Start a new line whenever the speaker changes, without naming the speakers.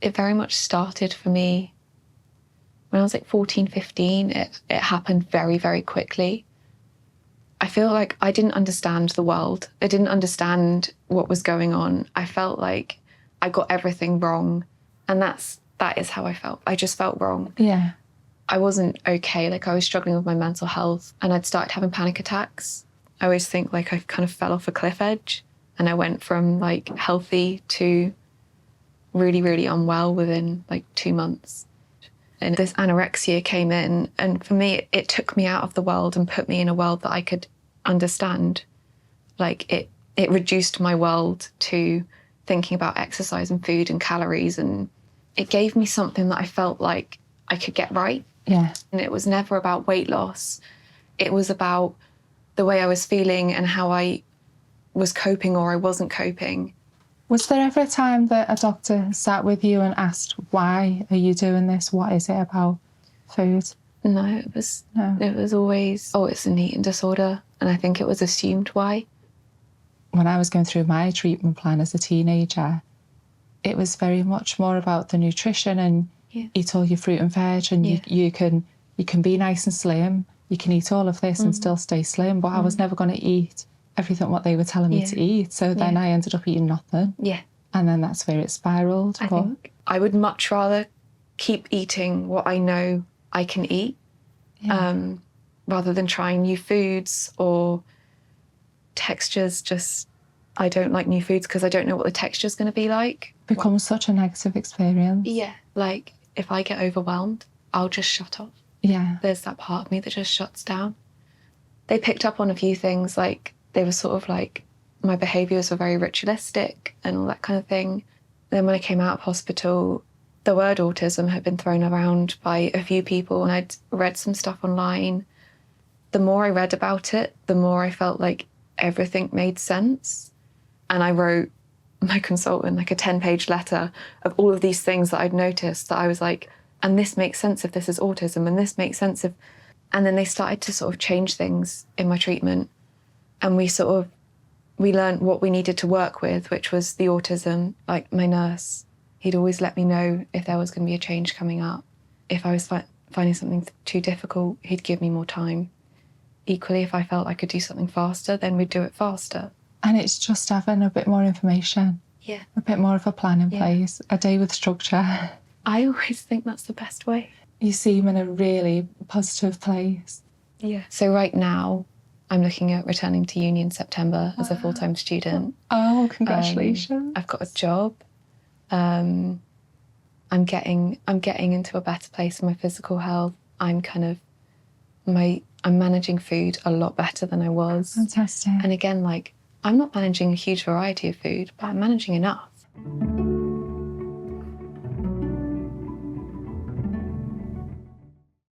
it very much started for me when I was like 14, 15. It happened very, very quickly. I feel like I didn't understand the world. I didn't understand what was going on. I felt like I got everything wrong. And that is how I felt. I just felt wrong.
Yeah.
I wasn't okay. Like, I was struggling with my mental health, and I'd started having panic attacks. I always think like I kind of fell off a cliff edge, and I went from like healthy to really, really unwell within like 2 months. And this anorexia came in, and for me, it took me out of the world and put me in a world that I could understand. Like, it reduced my world to thinking about exercise and food and calories, and it gave me something that I felt like I could get right.
Yeah.
And it was never about weight loss. It was about the way I was feeling and how I was coping or I wasn't coping.
Was there ever a time that a doctor sat with you and asked, why are you doing this? What is it about food?
No, it was always, oh, it's an eating disorder. And I think it was assumed why.
When I was going through my treatment plan as a teenager, it was very much more about the nutrition and eat all your fruit and veg, and you can be nice and slim. You can eat all of this and still stay slim. But I was never going to eat everything what they were telling me to eat. So then I ended up eating nothing.
Yeah.
And then that's where it spiraled.
I think I would much rather keep eating what I know I can eat, rather than trying new foods or textures. Just, I don't like new foods because I don't know what the texture's going to be like.
It becomes such a negative experience.
Yeah. Like, if I get overwhelmed, I'll just shut off.
Yeah.
There's that part of me that just shuts down. They picked up on a few things, like they were sort of like, my behaviours were very ritualistic and all that kind of thing. Then when I came out of hospital, the word autism had been thrown around by a few people, and I'd read some stuff online. The more I read about it, the more I felt like everything made sense. And I wrote my consultant like a 10-page letter of all of these things that I'd noticed that I was like, and this makes sense if this is autism, and this makes sense if... And then they started to sort of change things in my treatment, and we learned what we needed to work with, which was the autism. Like, my nurse, he'd always let me know if there was going to be a change coming up. If I was finding something too difficult, he'd give me more time. Equally, if I felt I could do something faster, then we'd do it faster.
And it's just having a bit more information.
Yeah.
A bit more of a plan in place, a day with structure.
I always think that's the best way.
You seem in a really positive place.
Yeah. So right now, I'm looking at returning to uni in September as a full-time student.
Oh, congratulations.
I've got a job. I'm getting into a better place in my physical health. I'm managing food a lot better than I was.
Fantastic.
And again, like, I'm not managing a huge variety of food, but I'm managing enough.